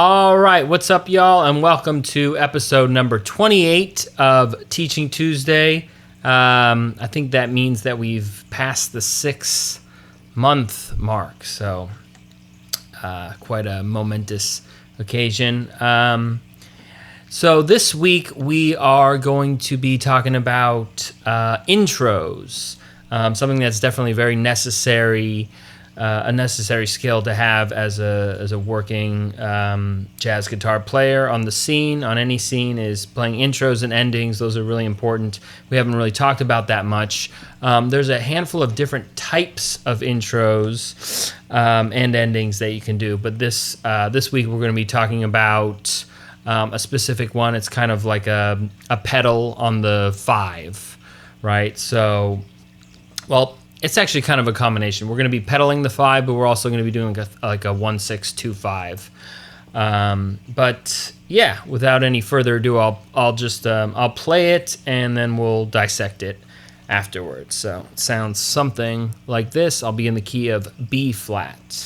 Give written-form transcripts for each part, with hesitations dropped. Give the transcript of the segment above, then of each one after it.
All right, what's up, y'all, and welcome to episode number 28 of Teaching Tuesday. I think that means that we've passed the 6-month mark, so quite a momentous occasion. So this week we are going to be talking about intros, something that's definitely very necessary. A necessary skill to have as a working jazz guitar player on the scene, on any scene, is playing intros and endings. Those are really important. We haven't really talked about that much. There's a handful of different types of intros and endings that you can do, but this week we're going to be talking about a specific one. It's kind of like a pedal on the 5, right? So, well, it's actually kind of a combination. We're going to be pedaling the 5, but we're also going to be doing like a 1-6-2-5. But yeah, without any further ado, I'll play it and then we'll dissect it afterwards. So it sounds something like this. I'll be in the key of B flat.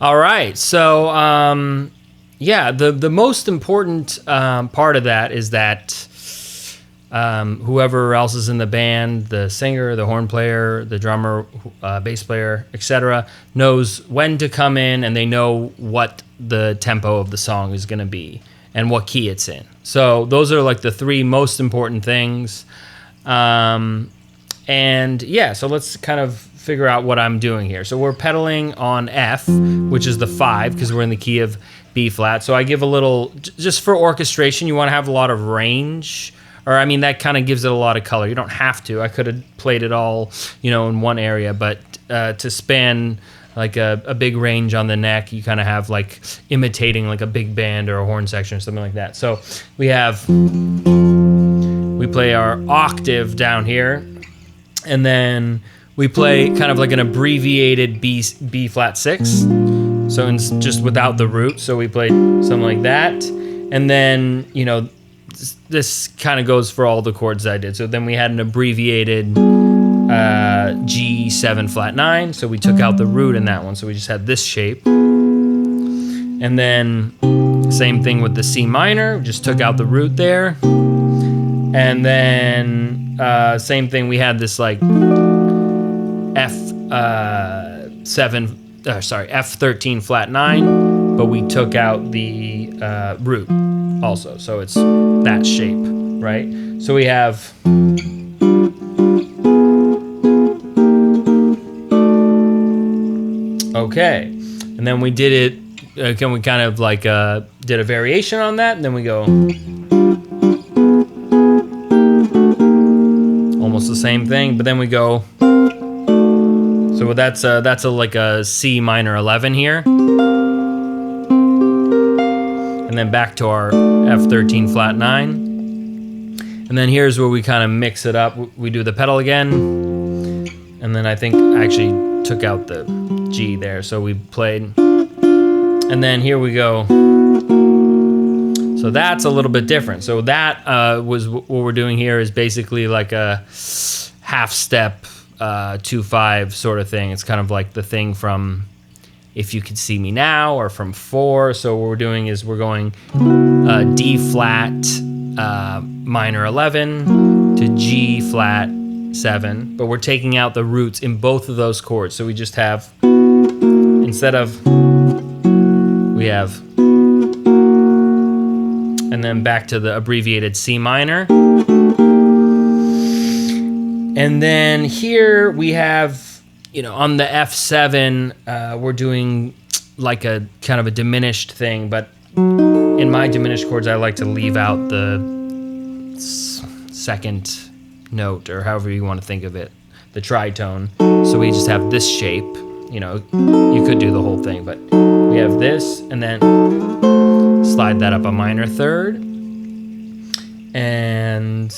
All right, so the most important part of that is that whoever else is in the band, the singer, the horn player, the drummer, bass player, etc., knows when to come in, and they know what the tempo of the song is going to be and what key it's in. So those are like the 3 most important things. So let's kind of figure out what I'm doing here. So we're pedaling on F, which is the 5, because we're in the key of B flat. So I give a little, just for orchestration, you want to have a lot of range, that kind of gives it a lot of color. You don't have to. I could have played it all, in one area, but to span like a big range on the neck, you kind of have like imitating like a big band or a horn section or something like that. So we play our octave down here, and then we play kind of like an abbreviated B flat 6, so just without the root. So we played something like that, and then this kind of goes for all the chords I did. So then we had an abbreviated G7 flat 9. So we took out the root in that one, so we just had this shape. And then same thing with the C minor, we just took out the root there. And then same thing, we had this like F13 flat 9, but we took out the root also, so it's that shape, right? So we have okay, and then we did it. We kind of like did a variation on that, and then we go almost the same thing, but then we go. So that's like a C minor 11 here, and then back to our F13 flat 9, and then here's where we kind of mix it up. We do the pedal again, and then I think I actually took out the G there, so we played, and then here we go. So that's a little bit different. So that was what we're doing here is basically like a half step 2-5 sort of thing. It's kind of like the thing from If You Could See Me Now or from 4. So what we're doing is we're going D flat minor 11 to G flat 7, but we're taking out the roots in both of those chords. So we just have, instead of, we have, and then back to the abbreviated C minor. And then here we have, on the F7, we're doing like a kind of a diminished thing, but in my diminished chords, I like to leave out the second note, or however you want to think of it, the tritone. So we just have this shape. You could do the whole thing, but we have this, and then slide that up a minor 3rd, and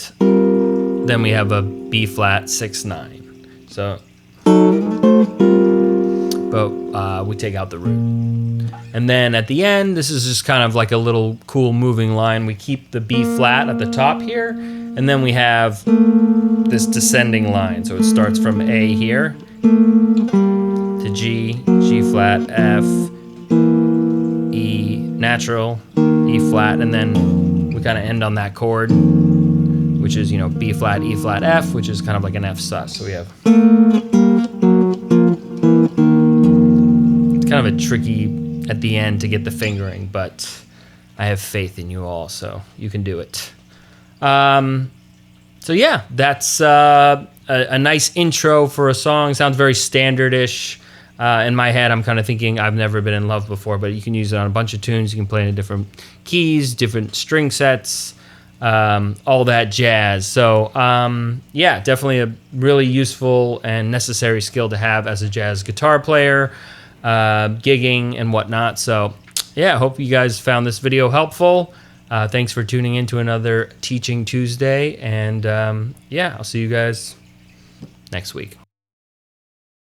then we have a B flat 6-9. So but we take out the root. And then at the end, this is just kind of like a little cool moving line. We keep the B flat at the top here, and then we have this descending line. So it starts from A here to G, G flat, F, E natural, E flat, and then we kind of end on that chord, which is, B flat, E flat, F, which is kind of like an F sus. So we have kind of a tricky at the end to get the fingering, but I have faith in you all, so you can do it. So yeah, that's a nice intro for a song. Sounds very standard-ish. In my head, I'm kind of thinking I've never been in love before, but you can use it on a bunch of tunes. You can play it in different keys, different string sets, all that jazz. So yeah, definitely a really useful and necessary skill to have as a jazz guitar player, gigging and whatnot. So yeah, I hope you guys found this video helpful. Thanks for tuning in to another Teaching Tuesday, and yeah, I'll see you guys next week.